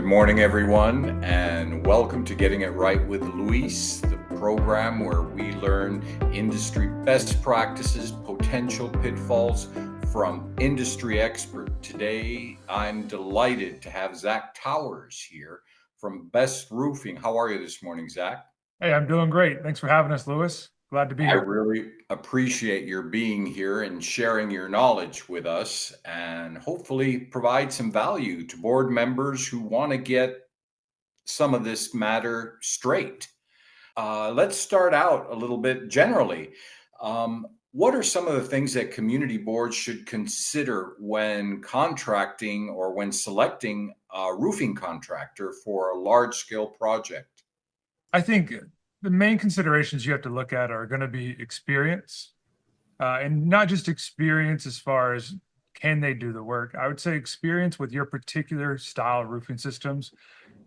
morning, everyone, and welcome to Getting It Right with Luis, the program where we learn industry best practices, potential pitfalls from industry expert. Today, I'm delighted to have Zach Towers here from Best Roofing. How are you this morning, Zach? Hey, I'm doing great. Thanks for having us, Lewis. Glad to be I here. really appreciate your being here and sharing your knowledge with us and hopefully provide some value to board members who want to get some of this matter straight. Let's start out a little bit generally. What are some of the things that community boards should consider when contracting or when selecting a roofing contractor for a large scale project? I think the main considerations you have to look at are going to be experience, and not just experience as far as can they do the work. I would say experience with your particular style of roofing systems.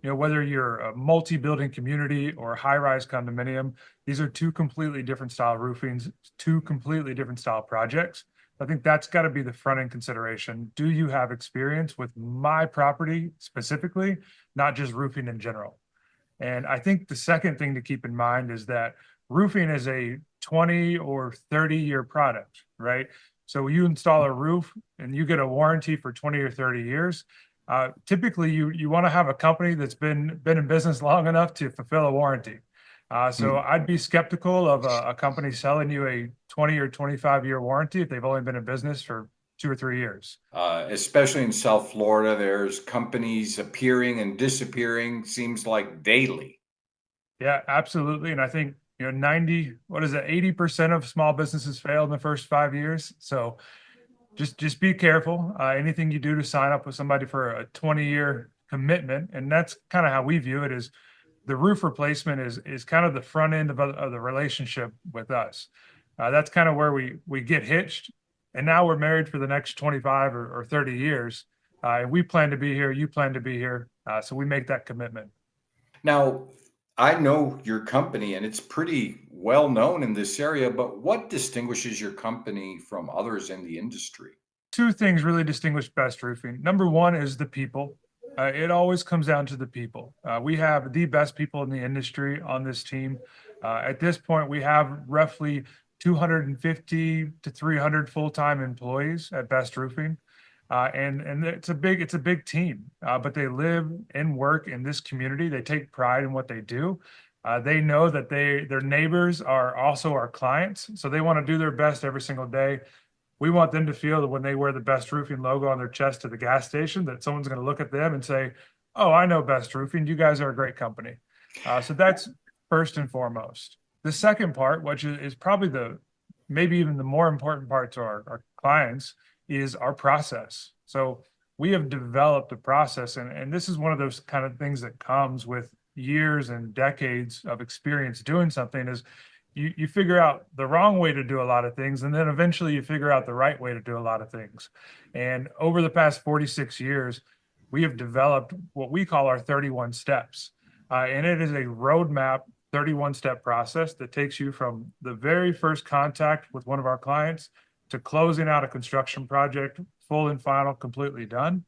Whether you're a multi-building community or a high-rise condominium, these are two completely different style roofings, two completely different style projects. I think that's got to be the front end consideration. Do you have experience with my property specifically, not just roofing in general? And I think the second thing to keep in mind is that roofing is a 20 or 30-year product, right? So you install a roof and you get a warranty for 20 or 30 years. Typically, you want to have a company that's been in business long enough to fulfill a warranty. So Hmm. I'd be skeptical of a company selling you a 20 or 25-year warranty if they've only been in business for 2 or 3 years. Especially in South Florida, there's companies appearing and disappearing, seems like daily. Yeah, absolutely. And I think, 90, what is it, 80% of small businesses fail in the first 5 years. So just be careful. Anything you do to sign up with somebody for a 20-year commitment, and that's kind of how we view it, is the roof replacement is kind of the front end of the relationship with us. That's kind of where we get hitched. And now we're married for the next 25 or 30 years. And we plan to be here, you plan to be here. So we make that commitment. Now, I know your company and it's pretty well known in this area, but what distinguishes your company from others in the industry? Two things really distinguish Best Roofing. Number one is the people. It always comes down to the people. We have the best people in the industry on this team. At this point, we have roughly 250 to 300 full-time employees at Best Roofing. And it's a big team, but they live and work in this community. They take pride in what they do. They know that their neighbors are also our clients, so they want to do their best every single day. We want them to feel that when they wear the Best Roofing logo on their chest to the gas station, that someone's going to look at them and say, "Oh, I know Best Roofing. You guys are a great company." So that's first and foremost. The second part, which is probably maybe even the more important part to our clients, is our process. So we have developed a process, and this is one of those kind of things that comes with years and decades of experience doing something. Is you figure out the wrong way to do a lot of things, and then eventually you figure out the right way to do a lot of things. And over the past 46 years, we have developed what we call our 31 steps. And it is a roadmap 31-step process that takes you from the very first contact with one of our clients to closing out a construction project, full and final, completely done.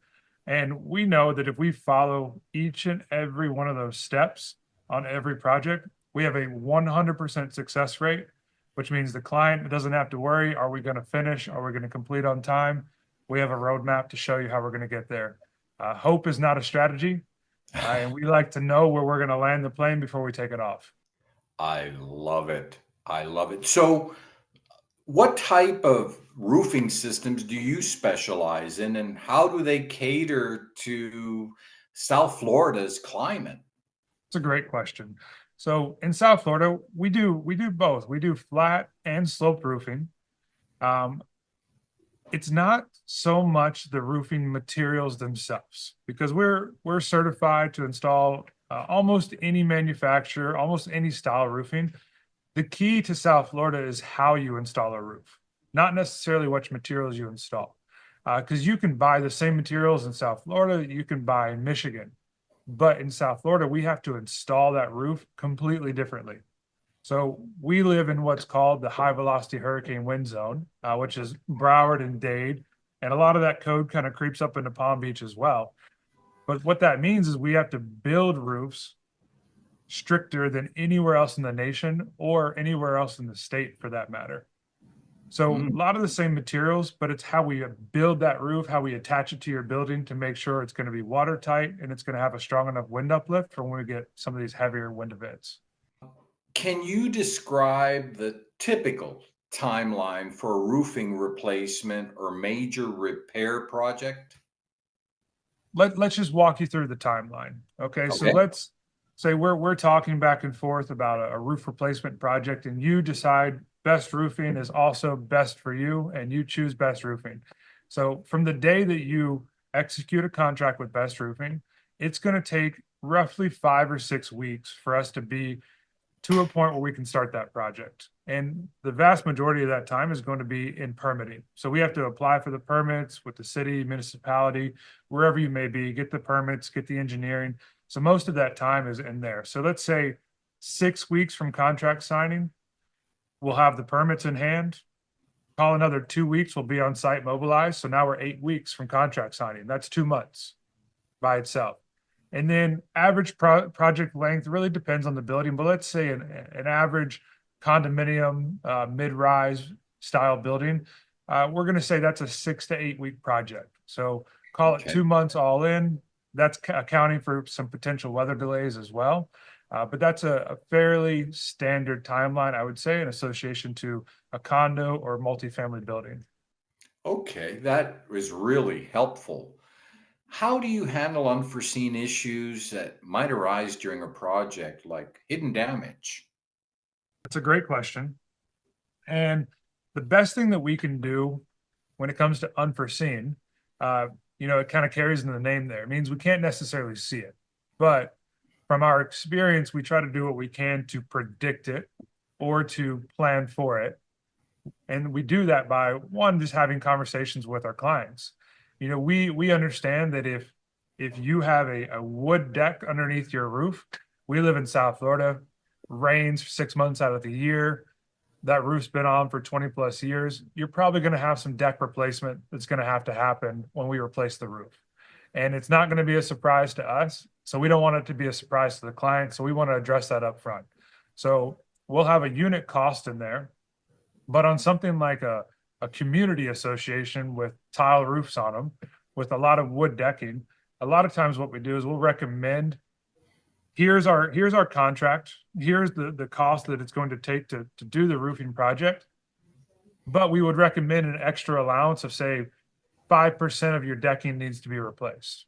And we know that if we follow each and every one of those steps on every project, we have a 100% success rate, which means the client doesn't have to worry, are we going to finish? Are we going to complete on time? We have a roadmap to show you how we're going to get there. Hope is not a strategy, and we like to know where we're going to land the plane before we take it off. I love it. I love it. So, what type of roofing systems do you specialize in, and how do they cater to South Florida's climate? It's a great question. So in South Florida, we do both. We do flat and sloped roofing. Um, it's not so much the roofing materials themselves because we're certified to install almost any manufacturer, almost any style roofing. The key to South Florida is how you install a roof, not necessarily which materials you install. Because you can buy the same materials in South Florida that you can buy in Michigan. But in South Florida, we have to install that roof completely differently. So we live in what's called the high velocity hurricane wind zone, which is Broward and Dade. And a lot of that code kind of creeps up into Palm Beach as well. But what that means is we have to build roofs stricter than anywhere else in the nation or anywhere else in the state for that matter. So a Mm. lot of the same materials, but it's how we build that roof, how we attach it to your building to make sure it's going to be watertight and it's going to have a strong enough wind uplift for when we get some of these heavier wind events. Can you describe the typical timeline for a roofing replacement or major repair project? Let's just walk you through the timeline. Okay, so Okay. let's say we're talking back and forth about a roof replacement project, and you decide best roofing is also best for you, and you choose best roofing. So from the day that you execute a contract with Best Roofing, it's going to take roughly 5 or 6 weeks for us to be to a point where we can start that project. And the vast majority of that time is going to be in permitting. So we have to apply for the permits with the city, municipality, wherever you may be, get the permits, get the engineering. So most of that time is in there. So let's say 6 weeks from contract signing, we'll have the permits in hand. Call another 2 weeks, we'll be on site mobilized. So now we're 8 weeks from contract signing. That's 2 months by itself. And then average project length really depends on the building, but let's say an average condominium, mid-rise style building, we're going to say that's a 6 to 8 week project. So call it Okay. 2 months all in. That's accounting for some potential weather delays as well. But that's a fairly standard timeline, I would say, in association to a condo or multifamily building. Okay, that was really helpful. How do you handle unforeseen issues that might arise during a project, like hidden damage? It's a great question. And the best thing that we can do when it comes to unforeseen, uh, it kind of carries in the name there. It means we can't necessarily see it. But from our experience, we try to do what we can to predict it or to plan for it. And we do that by one, just having conversations with our clients. We understand that if you have a wood deck underneath your roof, we live in South Florida, rains 6 months out of the year, that roof's been on for 20 plus years, you're probably going to have some deck replacement that's going to have to happen when we replace the roof. And it's not going to be a surprise to us. So we don't want it to be a surprise to the client. So we want to address that up front. So we'll have a unit cost in there, but on something like a community association with tile roofs on them, with a lot of wood decking, a lot of times what we do is we'll recommend here's our contract, here's the cost that it's going to take to do the roofing project, but we would recommend an extra allowance of say 5% of your decking needs to be replaced.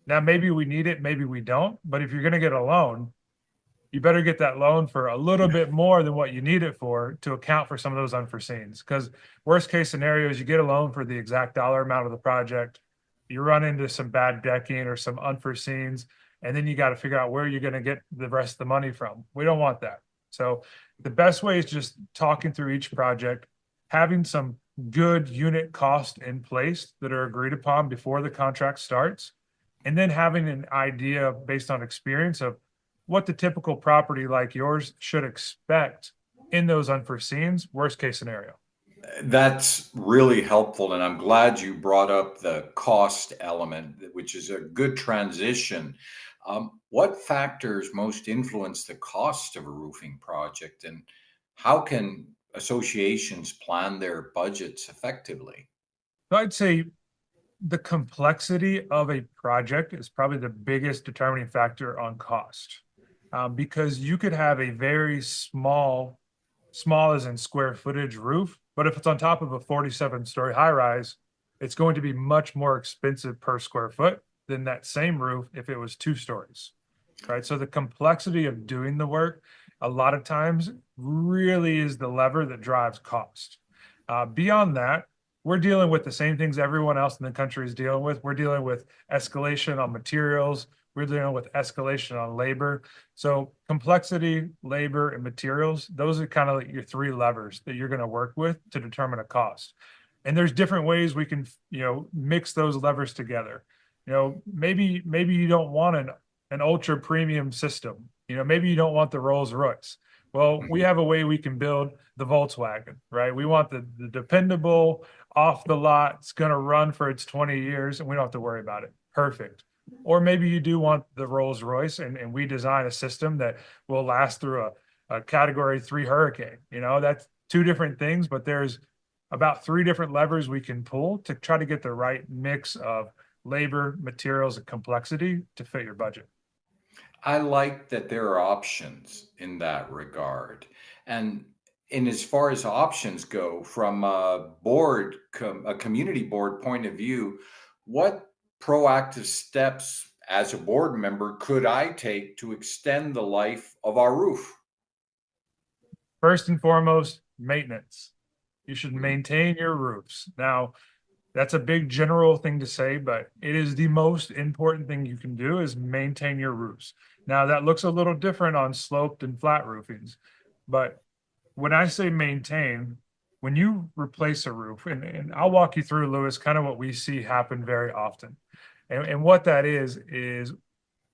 Now maybe we need it, maybe we don't, but if you're going to get a loan, you better get that loan for a little bit more than what you need it for to account for some of those unforeseens. Because worst case scenario is you get a loan for the exact dollar amount of the project, you run into some bad decking or some unforeseens, and then you got to figure out where you're going to get the rest of the money from. We don't want that. So the best way is just talking through each project, having some good unit cost in place that are agreed upon before the contract starts, and then having an idea based on experience of what the typical property like yours should expect in those unforeseens, worst case scenario. That's really helpful, and I'm glad you brought up the cost element, which is a good transition. What factors most influence the cost of a roofing project, and how can associations plan their budgets effectively? So I'd say the complexity of a project is probably the biggest determining factor on cost. Because you could have a very small as in square footage roof, but if it's on top of a 47-story high rise, it's going to be much more expensive per square foot than that same roof if it was 2 stories, right? So the complexity of doing the work a lot of times really is the lever that drives cost. Beyond that, we're dealing with the same things everyone else in the country is dealing with. We're dealing with escalation on materials. We're dealing with escalation on labor. So complexity, labor, and materials, those are kind of like your three levers that you're going to work with to determine a cost. And there's different ways we can, mix those levers together. Maybe you don't want an ultra premium system. Maybe you don't want the Rolls Royce. Well, we have a way we can build the Volkswagen, right? We want the dependable, off the lot, it's going to run for its 20 years, and we don't have to worry about it. Perfect. Or maybe you do want the Rolls Royce and we design a system that will last through a category 3 hurricane. That's two different things, but there's about three different levers we can pull to try to get the right mix of labor, materials, and complexity to fit your budget. I like that there are options in that regard. And in as far as options go, from a community board point of view, what proactive steps as a board member could I take to extend the life of our roof? First and foremost, maintenance. You should Mhm. maintain your roofs. Now, that's a big general thing to say, but it is the most important thing you can do is maintain your roofs. Now, that looks a little different on sloped and flat roofings, but when I say maintain, when you replace a roof, and I'll walk you through, Lewis, kind of what we see happen very often. And what that is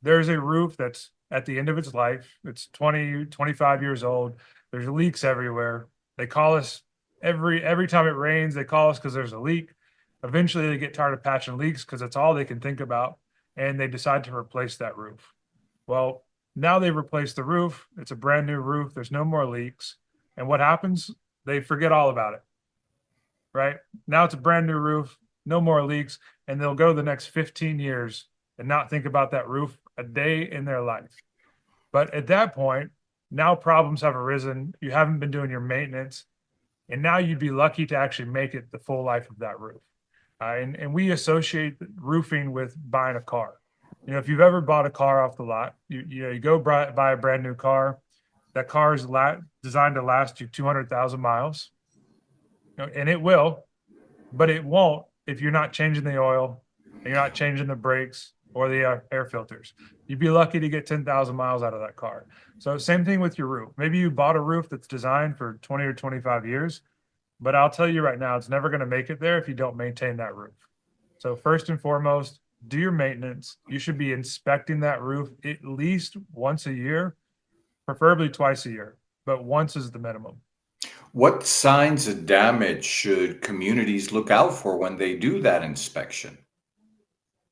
there's a roof that's at the end of its life. It's 20, 25 years old. There's leaks everywhere. They call us every time it rains, they call us because there's a leak. Eventually they get tired of patching leaks because that's all they can think about. And they decide to replace that roof. Well, now they replaced the roof. It's a brand new roof. There's no more leaks. And what happens? They forget all about it, right? Now it's a brand new roof, no more leaks, and they'll go the next 15 years and not think about that roof a day in their life. But at that point, now problems have arisen. You haven't been doing your maintenance, and now you'd be lucky to actually make it the full life of that roof. And we associate roofing with buying a car. If you've ever bought a car off the lot, you go buy a brand new car. That car is designed to last you 200,000 miles, and it will, but it won't if you're not changing the oil and you're not changing the brakes or the air filters. You'd be lucky to get 10,000 miles out of that car. So same thing with your roof. Maybe you bought a roof that's designed for 20 or 25 years, but I'll tell you right now, it's never going to make it there if you don't maintain that roof. So first and foremost, do your maintenance. You should be inspecting that roof at least once a year, preferably twice a year, but once is the minimum. What signs of damage should communities look out for when they do that inspection?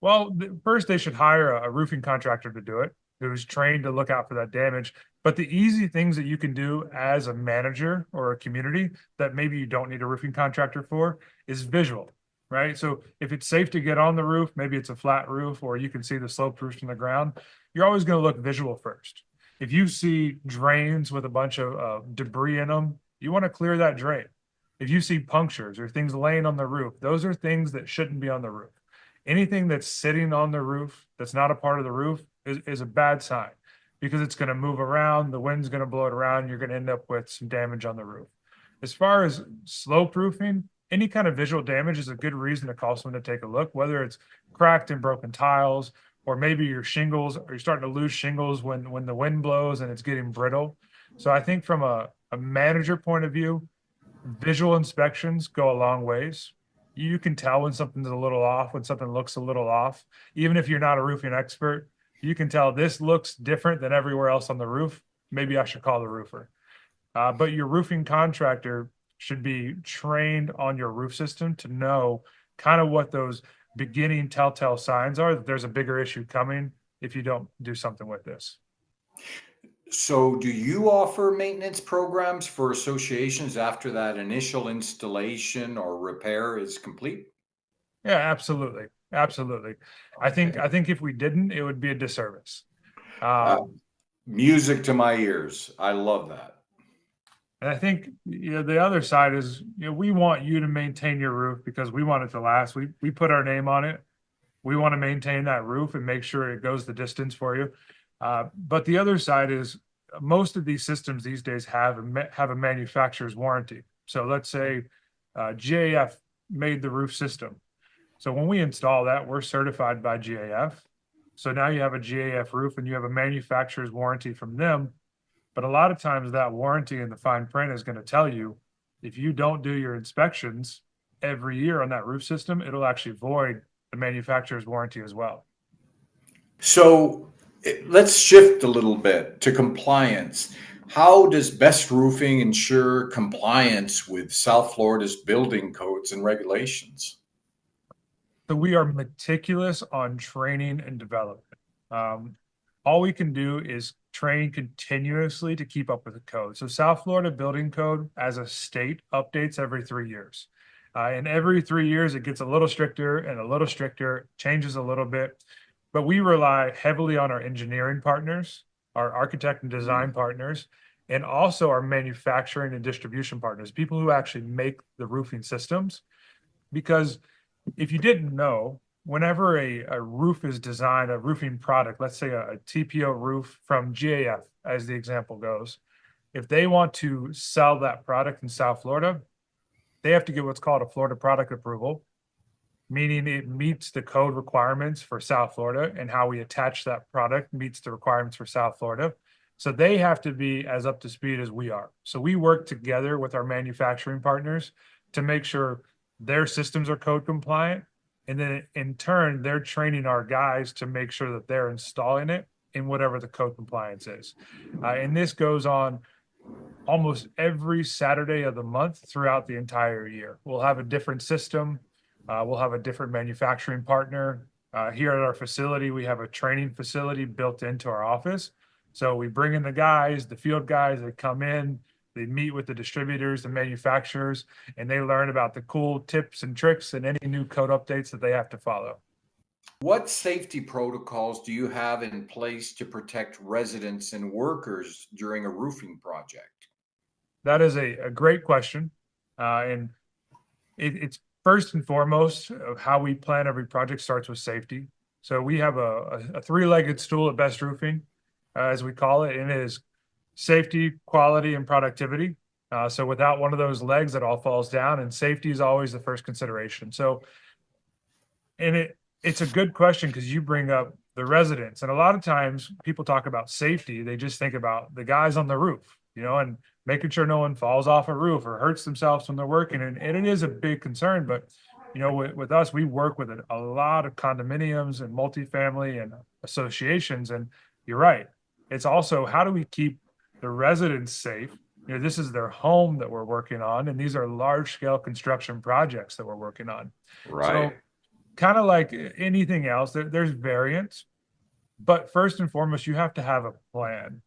Well, first they should hire a roofing contractor to do it, who's trained to look out for that damage. But the easy things that you can do as a manager or a community that maybe you don't need a roofing contractor for is visual, right? So if it's safe to get on the roof, maybe it's a flat roof or you can see the sloped roof from the ground, you're always going to look visual first. If you see drains with a bunch of debris in them, you want to clear that drain. If you see punctures or things laying on the roof, those are things that shouldn't be on the roof. Anything that's sitting on the roof that's not a part of the roof is a bad sign because it's going to move around. The wind's going to blow it around. You're going to end up with some damage on the roof. As far as slope roofing, any kind of visual damage is a good reason to call someone to take a look, whether it's cracked and broken tiles, or maybe your shingles, or you're starting to lose shingles when the wind blows and it's getting brittle. So I think from a manager point of view, visual inspections go a long ways. You can tell when something's a little off, when something looks a little off. Even if you're not a roofing expert, you can tell this looks different than everywhere else on the roof. Maybe I should call the roofer. But your roofing contractor should be trained on your roof system to know kind of what those beginning telltale signs are that there's a bigger issue coming if you don't do something with this. So, do you offer maintenance programs for associations after that initial installation or repair is complete? Yeah, absolutely. Absolutely. I think if we didn't, it would be a disservice. Uh, Um, Music to my ears. I love that. And I think the other side is we want you to maintain your roof because we want it to last. We put our name on it. We want to maintain that roof and make sure it goes the distance for you. But the other side is most of these systems these days have a manufacturer's warranty. So let's say GAF made the roof system. So when we install that, we're certified by GAF. So now you have a GAF roof and you have a manufacturer's warranty from them. But a lot of times that warranty in the fine print is going to tell you if you don't do your inspections every year on that roof system, it'll actually void the manufacturer's warranty as well. So, let's shift a little bit to compliance. How does Best Roofing ensure compliance with South Florida's building codes and regulations? So we are meticulous on training and development. All we can do is train continuously to keep up with the code. So South Florida Building Code as a state updates every 3 years. And every 3 years, it gets a little stricter and a little stricter, changes a little bit. But we rely heavily on our engineering partners, our architect and design partners, and also our manufacturing and distribution partners, people who actually make the roofing systems. Because if you didn't know, whenever a roof is designed, a roofing product, let's say a TPO roof from GAF, as the example goes, if they want to sell that product in South Florida, they have to get what's called a Florida product approval, meaning it meets the code requirements for South Florida, and how we attach that product meets the requirements for South Florida. So they have to be as up to speed as we are. So we work together with our manufacturing partners to make sure their systems are code compliant. And then in turn, they're training our guys to make sure that they're installing it in whatever the code compliance is. And this goes on almost every Saturday of the month throughout the entire year. We'll have a different system. We'll have a different manufacturing partner. Here at our facility, we have a training facility built into our office. So we bring in the guys, the field guys, they come in, they meet with the distributors, the manufacturers, and they learn about the cool tips and tricks and any new code updates that they have to follow. What safety protocols do you have in place to protect residents and workers during a roofing project? That is a great question. And it's first and foremost of how we plan every project starts with safety. So we have a three-legged stool at Best Roofing, as we call it, and it is safety, quality, and productivity. So without one of those legs, it all falls down, and safety is always the first consideration. So, and it's a good question because you bring up the residents, and a lot of times people talk about safety, they just think about the guys on the roof, and making sure no one falls off a roof or hurts themselves when they're working. And it is a big concern, but with us, we work with a lot of condominiums and multifamily and associations. And you're right. It's also, how do we keep the residents safe? This is their home that we're working on, and these are large scale construction projects that we're working on. Right. So kind of like anything else, there's variance, but first and foremost, you have to have a plan.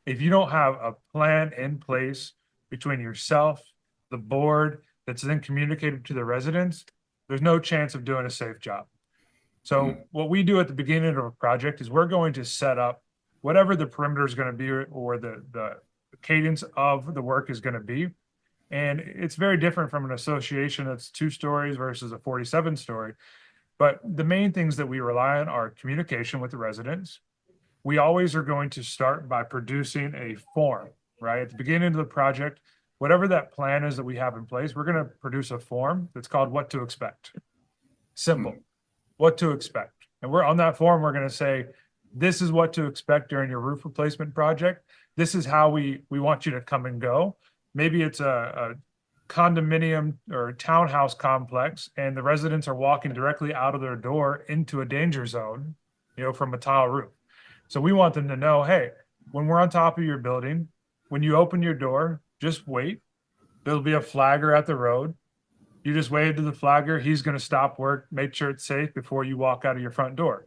If you don't have a plan in place between yourself, the board, that's then communicated to the residents, there's no chance of doing a safe job. So what we do at the beginning of a project is we're going to set up whatever the perimeter is going to be, or the cadence of the work is going to be. And it's very different from an association that's 2 stories versus a 47-story. But the main things that we rely on are communication with the residents. We always are going to start by producing a form, right? At the beginning of the project, whatever that plan is that we have in place, we're going to produce a form that's called What to Expect. Simple. What to expect. And we're on that form, we're going to say, this is what to expect during your roof replacement project. This is how we want you to come and go. Maybe it's a condominium or a townhouse complex, and the residents are walking directly out of their door into a danger zone, from a tile roof. So we want them to know, hey, when we're on top of your building, when you open your door, just wait. There'll be a flagger at the road. You just wave to the flagger. He's going to stop work, make sure it's safe before you walk out of your front door.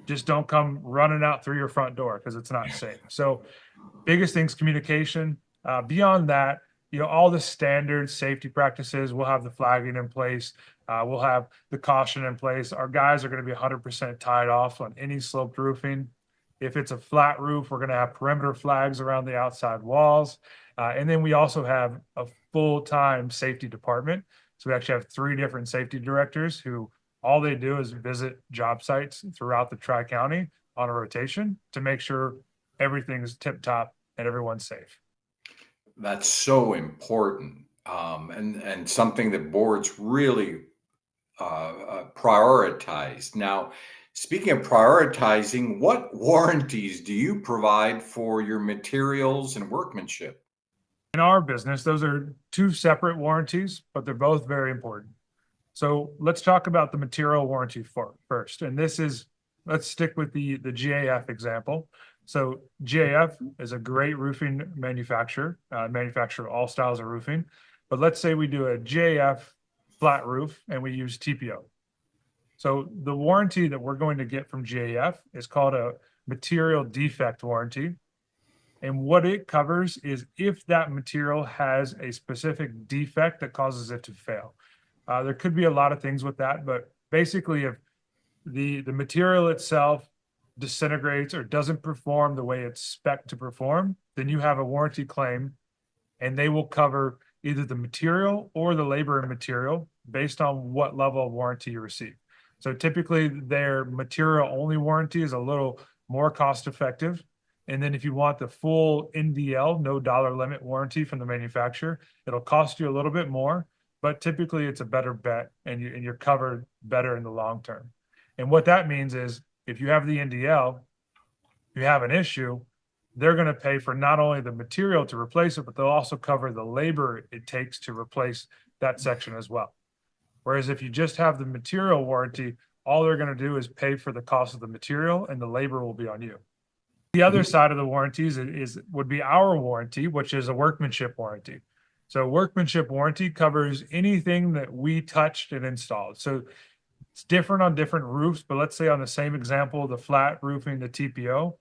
Just don't come running out through your front door because it's not safe. So biggest thing's communication. Beyond that, all the standard safety practices, we'll have the flagging in place. We'll have the caution in place. Our guys are going to be 100% tied off on any sloped roofing. If it's a flat roof, we're going to have perimeter flags around the outside walls. And then we also have a full-time safety department. So we actually have 3 different safety directors who all they do is visit job sites throughout the Tri-County on a rotation to make sure everything's tip-top and everyone's safe. That's so important, and something that boards really prioritize. Now, speaking of prioritizing, what warranties do you provide for your materials and workmanship? In our business, those are 2 separate warranties, but they're both very important. So let's talk about the material warranty first. And let's stick with the GAF example. So GAF is a great roofing manufacturer, manufacturer all styles of roofing. But let's say we do a GAF flat roof and we use TPO. So the warranty that we're going to get from GAF is called a material defect warranty. And what it covers is if that material has a specific defect that causes it to fail. There could be a lot of things with that, but basically if the material itself disintegrates or doesn't perform the way it's spec to perform, then you have a warranty claim and they will cover either the material or the labor and material based on what level of warranty you receive. So typically their material only warranty is a little more cost effective. And then if you want the full NDL, no dollar limit warranty from the manufacturer, it'll cost you a little bit more, but typically it's a better bet and you're covered better in the long term. And what that means is if you have the NDL, you have an issue, they're going to pay for not only the material to replace it, but they'll also cover the labor it takes to replace that section as well. Whereas if you just have the material warranty, all they're going to do is pay for the cost of the material and the labor will be on you. The other side of the warranties would be our warranty, which is a workmanship warranty. So workmanship warranty covers anything that we touched and installed. So it's different on different roofs, but let's say on the same example, the flat roofing, the TPO,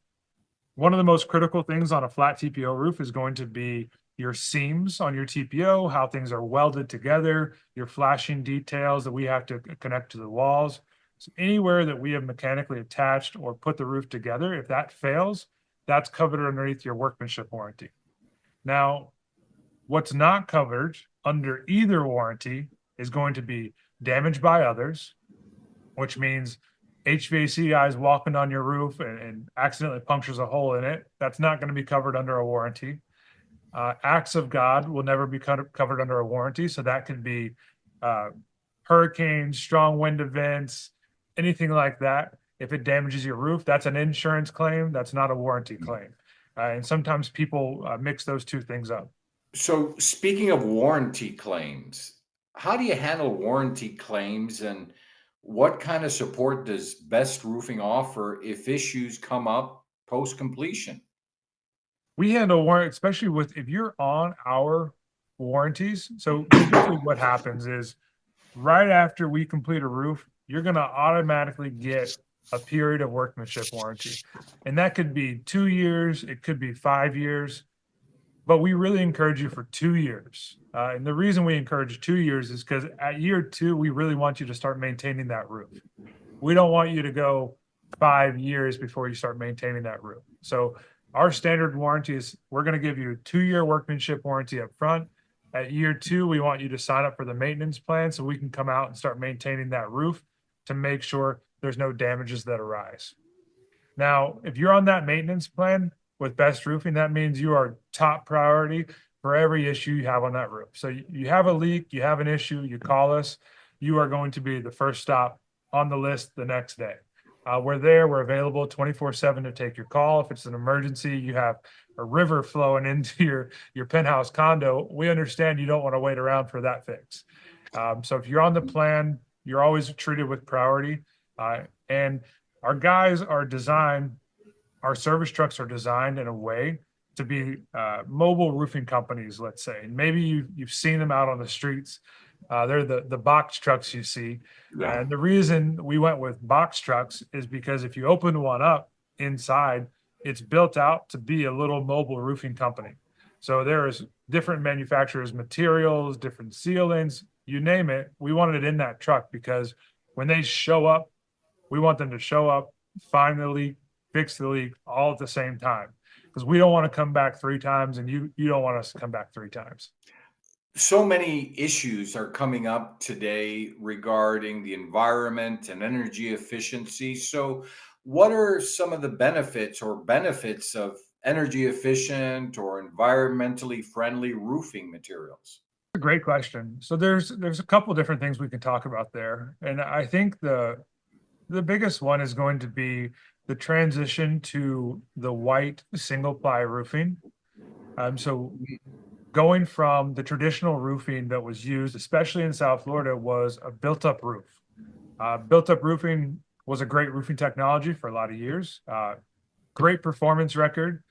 one of the most critical things on a flat TPO roof is going to be your seams on your TPO, how things are welded together, your flashing details that we have to connect to the walls. So anywhere that we have mechanically attached or put the roof together, if that fails, that's covered underneath your workmanship warranty. Now, what's not covered under either warranty is going to be damage by others, which means HVAC guys walking on your roof and accidentally punctures a hole in it. That's not going to be covered under a warranty. Acts of God will never be covered under a warranty. So that could be hurricanes, strong wind events, anything like that. If it damages your roof, that's an insurance claim. That's not a warranty claim. And sometimes people mix those two things up. So, speaking of warranty claims, how do you handle warranty claims and what kind of support does Best Roofing offer if issues come up post completion? We handle warranty, especially with if you're on our warranties. So typically what happens is right after we complete a roof, you're going to automatically get a period of workmanship warranty. And that could be 2 years, it could be 5 years, but we really encourage you for 2 years. And the reason we encourage 2 years is because at year 2, we really want you to start maintaining that roof. We don't want you to go 5 years before you start maintaining that roof. So our standard warranty is we're going to give you a 2-year workmanship warranty up front. At year 2, we want you to sign up for the maintenance plan so we can come out and start maintaining that roof to make sure there's no damages that arise. Now, if you're on that maintenance plan with Best Roofing, that means you are top priority for every issue you have on that roof. So you have a leak, you have an issue, you call us, you are going to be the first stop on the list the next day. We're there, we're available 24/7 to take your call. If it's an emergency, you have a river flowing into your penthouse condo, we understand you don't want to wait around for that fix. So if you're on the plan, you're always treated with priority. And our guys are designed, our service trucks are designed in a way to be mobile roofing companies, let's say. And maybe you've seen them out on the streets. They're the box trucks you see. Yeah. And the reason we went with box trucks is because if you open one up inside, it's built out to be a little mobile roofing company. So there's different manufacturers, materials, different sealants, you name it. We wanted it in that truck because when they show up, we want them to show up, find the leak, fix the leak all at the same time. Because we don't want to come back 3 times and you don't want us to come back 3 times. So many issues are coming up today regarding the environment and energy efficiency. So, what are some of the benefits of energy efficient or environmentally friendly roofing materials? A great question. So there's a couple different things we can talk about there. And I think the biggest one is going to be the transition to the white single ply roofing. So going from the traditional roofing that was used, especially in South Florida, was a built-up roof. Built-up roofing was a great roofing technology for a lot of years. Great performance record.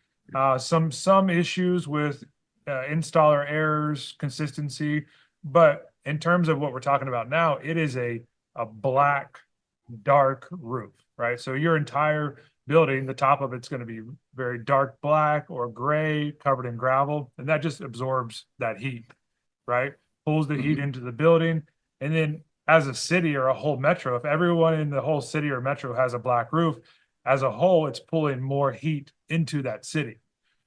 Some issues with installer errors, consistency, but in terms of what we're talking about now, it is a black dark roof, right? So your entire building, the top of it's going to be very dark black or gray, covered in gravel, and that just absorbs that heat, right? Pulls the heat Mhm. into the building. And then as a city or a whole metro, if everyone in the whole city or metro has a black roof, as a whole, it's pulling more heat into that city,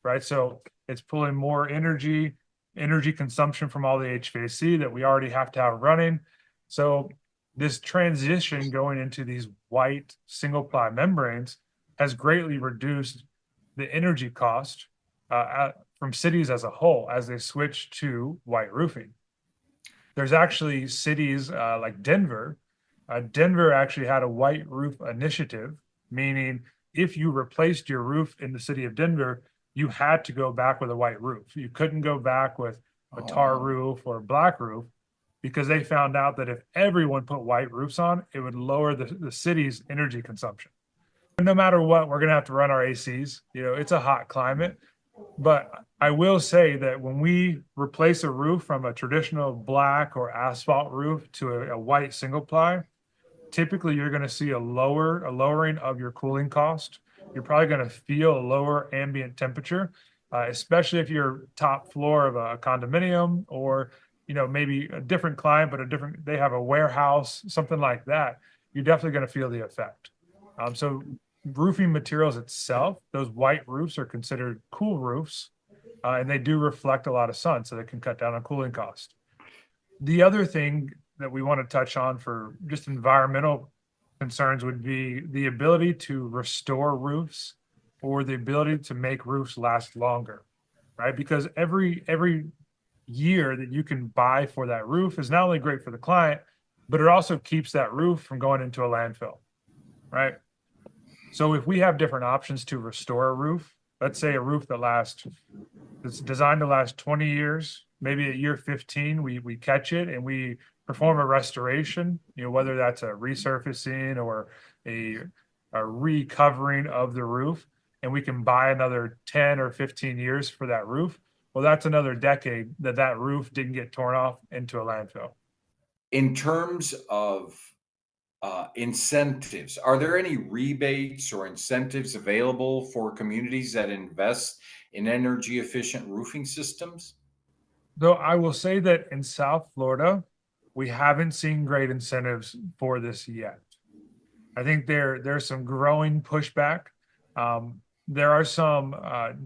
right? So it's pulling more energy consumption from all the HVAC that we already have to have running. So this transition going into these white single ply membranes has greatly reduced the energy cost from cities as a whole as they switch to white roofing. There's actually cities like Denver. Denver actually had a white roof initiative, meaning if you replaced your roof in the city of Denver, you had to go back with a white roof. You couldn't go back with a tar Oh, roof or a black roof because they found out that if everyone put white roofs on, it would lower the city's energy consumption. No matter what, we're going to have to run our ACs. It's a hot climate. But I will say that when we replace a roof from a traditional black or asphalt roof to a white single ply, typically you're going to see a lowering of your cooling cost. You're probably going to feel a lower ambient temperature, especially if you're top floor of a condominium or maybe a different client, but they have a warehouse, something like that. You're definitely going to feel the effect. So roofing materials itself, those white roofs are considered cool roofs, and they do reflect a lot of sun, so they can cut down on cooling cost. The other thing that we want to touch on for just environmental concerns would be the ability to restore roofs or the ability to make roofs last longer, right? Because every year that you can buy for that roof is not only great for the client, but it also keeps that roof from going into a landfill, right? So if we have different options to restore a roof, let's say a roof that's designed to last 20 years, maybe at year 15, we catch it and we perform a restoration, whether that's a resurfacing or a, a recovering of the roof, and we can buy another 10 or 15 years for that roof. Well, that's another decade that roof didn't get torn off into a landfill. in terms of incentives, are there any rebates or incentives available for communities that invest in energy efficient roofing systems? Though I will say that in South Florida, we haven't seen great incentives for this yet. I think there's some growing pushback. There are some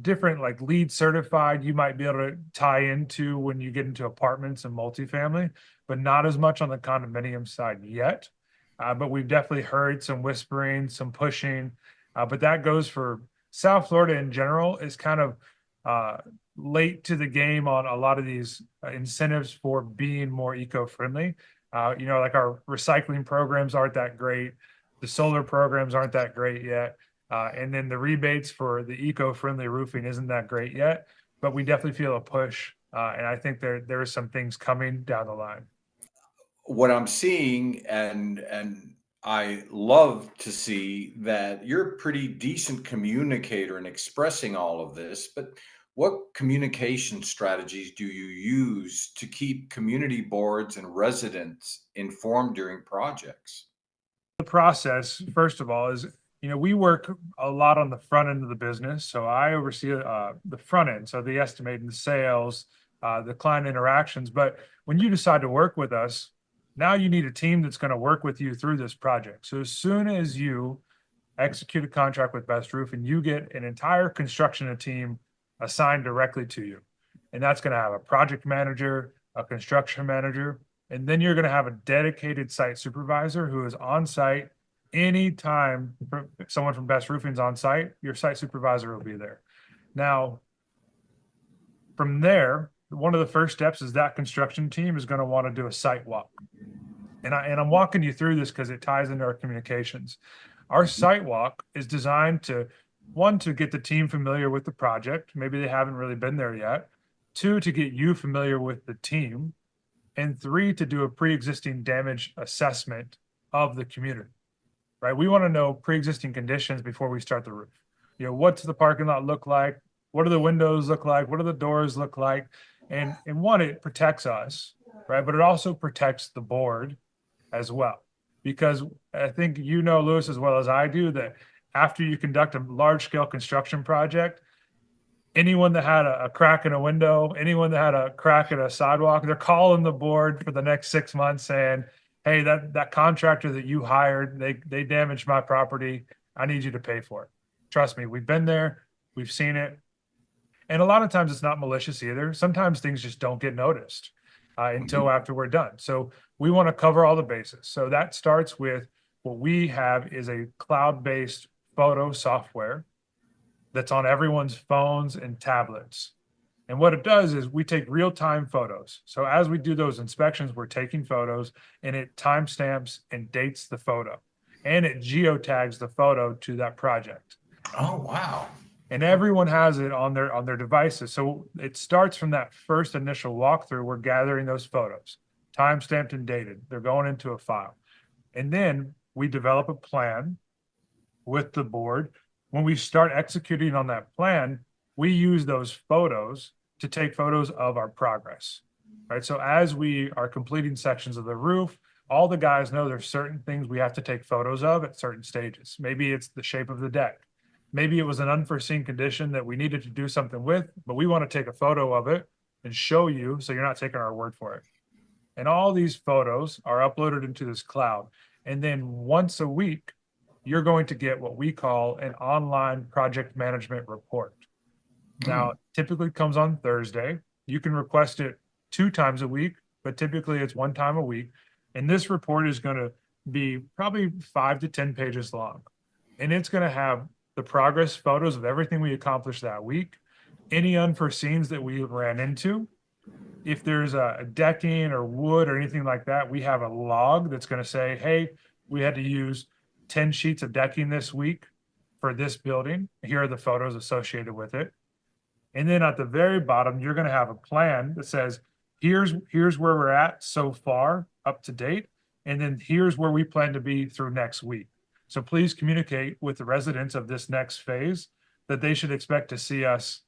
different like LEED certified you might be able to tie into when you get into apartments and multifamily, but not as much on the condominium side yet. But we've definitely heard some whispering, some pushing. But that goes for South Florida in general is kind of uh, late to the game on a lot of these incentives for being more eco-friendly. Like our recycling programs aren't that great. The solar programs aren't that great yet. And then the rebates for the eco-friendly roofing isn't that great yet, but we definitely feel a push. And I think there are some things coming down the line. What I'm seeing, and I love to see that you're a pretty decent communicator in expressing all of this, but what communication strategies do you use to keep community boards and residents informed during projects? The process, first of all, is we work a lot on the front end of the business. So I oversee the front end, so the estimating, the sales, the client interactions. But when you decide to work with us, now you need a team that's going to work with you through this project. So as soon as you execute a contract with Best Roof and you get an entire construction team assigned directly to you, and that's going to have a project manager, a construction manager, and then you're going to have a dedicated site supervisor who is on site anytime someone from Best Roofing is on site. Your site supervisor will be there. Now, from there, one of the first steps is that construction team is going to want to do a site walk. And I'm walking you through this because it ties into our communications. Our site walk is designed to one, to get the team familiar with the project. Maybe they haven't really been there yet. Two, to get you familiar with the team. And three, to do a pre-existing damage assessment of the community, right? We want to know pre-existing conditions before we start the roof. What's the parking lot look like? What do the windows look like? What do the doors look like? And one, it protects us, right? But it also protects the board as well. because I think you know, Lewis, as well as I do, that after you conduct a large scale construction project, anyone that had a crack in a window, anyone that had a crack in a sidewalk, they're calling the board for the next 6 months saying, hey, that contractor that you hired, they damaged my property. I need you to pay for it. Trust me, we've been there, we've seen it. And a lot of times it's not malicious either. Sometimes things just don't get noticed until Mhm. after we're done. So we want to cover all the bases. So that starts with what we have is a cloud-based photo software that's on everyone's phones and tablets. And what it does is we take real-time photos. So as we do those inspections, we're taking photos and it timestamps and dates the photo. And it geotags the photo to that project. Oh, wow. And everyone has it on their devices. So it starts from that first initial walkthrough. We're gathering those photos, time-stamped and dated. They're going into a file. And then we develop a plan with the board. When we start executing on that plan, we use those photos to take photos of our progress, right? So as we are completing sections of the roof, all the guys know there's certain things we have to take photos of at certain stages. Maybe it's the shape of the deck. Maybe it was an unforeseen condition that we needed to do something with, but we want to take a photo of it and show you so you're not taking our word for it. And all these photos are uploaded into this cloud. And then once a week, you're going to get what we call an online project management report. Now, Mm. it typically comes on Thursday. You can request it 2 times a week, but typically it's 1 time a week. And this report is going to be probably 5 to 10 pages long. And it's going to have the progress photos of everything we accomplished that week, any unforeseens that we ran into. If there's a decking or wood or anything like that, we have a log that's going to say, hey, we had to use 10 sheets of decking this week for this building. Here are the photos associated with it. And then at the very bottom, you're going to have a plan that says, here's where we're at so far up to date. And then here's where we plan to be through next week. So please communicate with the residents of this next phase that they should expect to see us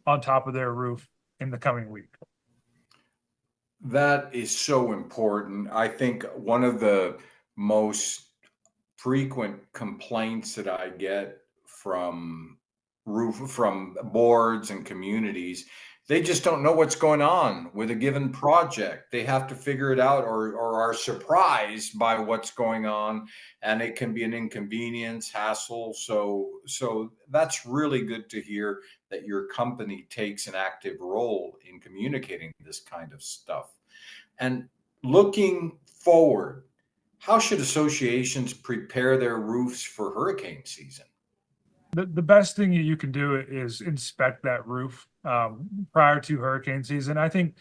on top of their roof in the coming week. That is so important. I think one of the most frequent complaints that I get from boards and communities, they just don't know what's going on with a given project. They have to figure it out, or are surprised by what's going on, and it can be an inconvenience, hassle. So that's really good to hear that your company takes an active role in communicating this kind of stuff. And looking forward, how should associations prepare their roofs for hurricane season? The best thing you can do is inspect that roof prior to hurricane season. I think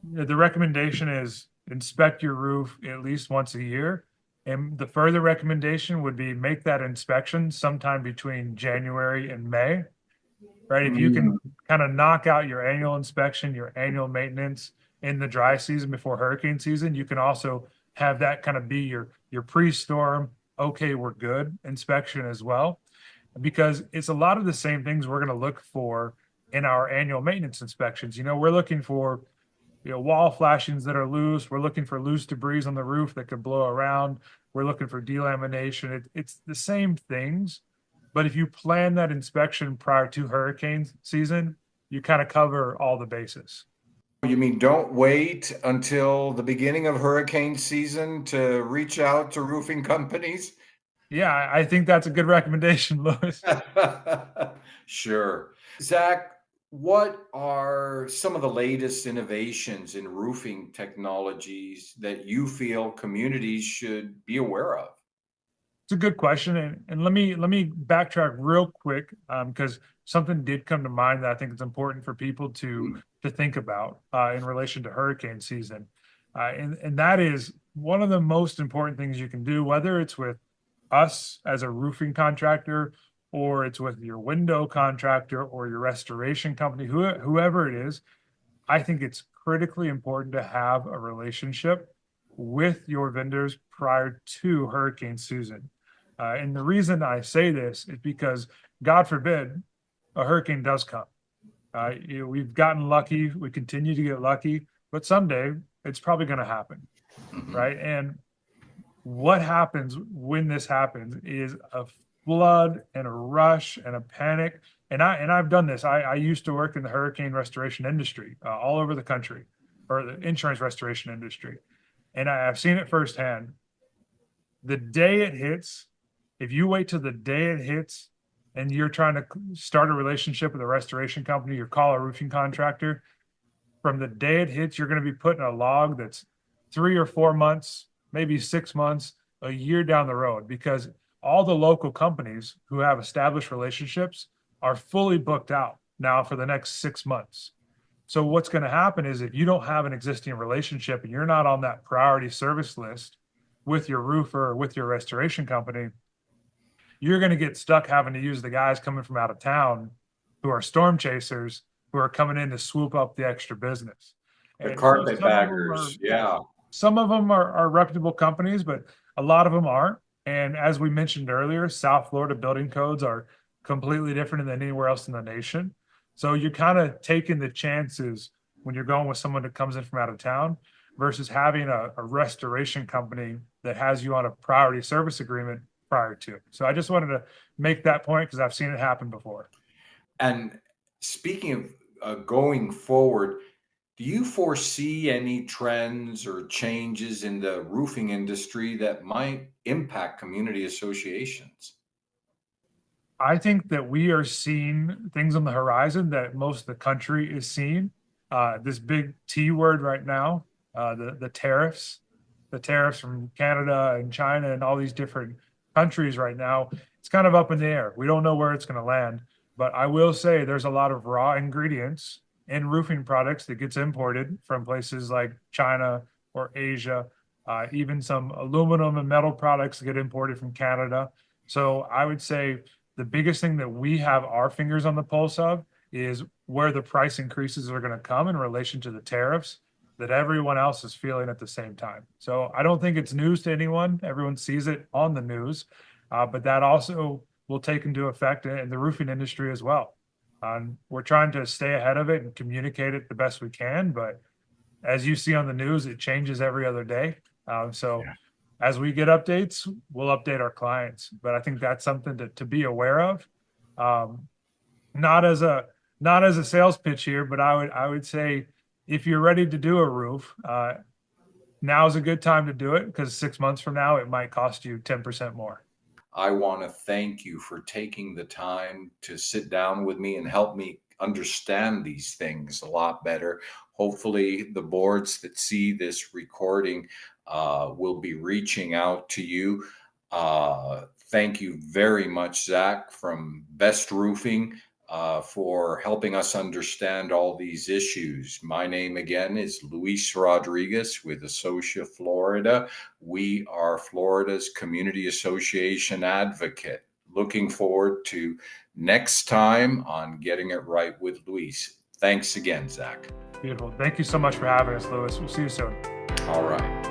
the recommendation is inspect your roof at least once a year. And the further recommendation would be make that inspection sometime between January and May, right? If you Mm. can kind of knock out your annual inspection, your annual maintenance in the dry season before hurricane season, you can also have that kind of be your pre-storm, okay, we're good inspection as well, because it's a lot of the same things we're going to look for in our annual maintenance inspections. We're looking for wall flashings that are loose. We're looking for loose debris on the roof that could blow around. We're looking for delamination. It's the same things, but if you plan that inspection prior to hurricane season, you kind of cover all the bases. You mean don't wait until the beginning of hurricane season to reach out to roofing companies? Yeah, I think that's a good recommendation, Louis. Sure. Zach, what are some of the latest innovations in roofing technologies that you feel communities should be aware of? It's a good question, and let me backtrack real quick because something did come to mind that I think is important for people to think about in relation to hurricane season, and that is one of the most important things you can do, whether it's with us as a roofing contractor, or it's with your window contractor or your restoration company, whoever it is. I think it's critically important to have a relationship with your vendors prior to hurricane season. And the reason I say this is because, God forbid, a hurricane does come. We've gotten lucky, we continue to get lucky, but someday it's probably going to happen, Mhm. right? And what happens when this happens is a flood and a rush and a panic. I've done this. I used to work in the hurricane restoration industry all over the country, or the insurance restoration industry, and I've seen it firsthand. The day it hits, if you wait till the day it hits, and you're trying to start a relationship with a restoration company or call a roofing contractor, from the day it hits, you're going to be putting a log that's 3 or 4 months, maybe 6 months, a year down the road, because all the local companies who have established relationships are fully booked out now for the next 6 months. So what's going to happen is if you don't have an existing relationship and you're not on that priority service list with your roofer or with your restoration company, you're going to get stuck having to use the guys coming from out of town who are storm chasers who are coming in to swoop up the extra business. The And some of them are, carpetbaggers, yeah, yeah. some of them are reputable companies, but a lot of them aren't. And as we mentioned earlier, South Florida building codes are completely different than anywhere else in the nation. So you're kind of taking the chances when you're going with someone that comes in from out of town versus having a restoration company that has you on a priority service agreement prior to. So I just wanted to make that point because I've seen it happen before. And speaking of going forward, do you foresee any trends or changes in the roofing industry that might impact community associations? I think that we are seeing things on the horizon that most of the country is seeing. This big T word right now, the the tariffs from Canada and China and all these different countries right now. It's kind of up in the air. We don't know where it's going to land, but I will say there's a lot of raw ingredients in roofing products that gets imported from places like China or Asia. Even some aluminum and metal products get imported from Canada. So I would say the biggest thing that we have our fingers on the pulse of is where the price increases are going to come in relation to the tariffs that everyone else is feeling at the same time. So I don't think it's news to anyone. Everyone sees it on the news, but that also will take into effect in the roofing industry as well. We're trying to stay ahead of it and communicate it the best we can, but as you see on the news, it changes every other day. So Yeah. as we get updates, we'll update our clients. But I think that's something to be aware of. Um, not as a not as a sales pitch here, but I would say if you're ready to do a roof, now's a good time to do it because 6 months from now it might cost you 10% more. I want to thank you for taking the time to sit down with me and help me understand these things a lot better. Hopefully, the boards that see this recording will be reaching out to you. Thank you very much, Zach from Best Roofing, for helping us understand all these issues. My name again is Luis Rodriguez with Associa Florida. We are Florida's Community Association advocate. Looking forward to next time on Getting It Right with Luis. Thanks again, Zach. Beautiful. Thank you so much for having us, Lewis. We'll see you soon. All right.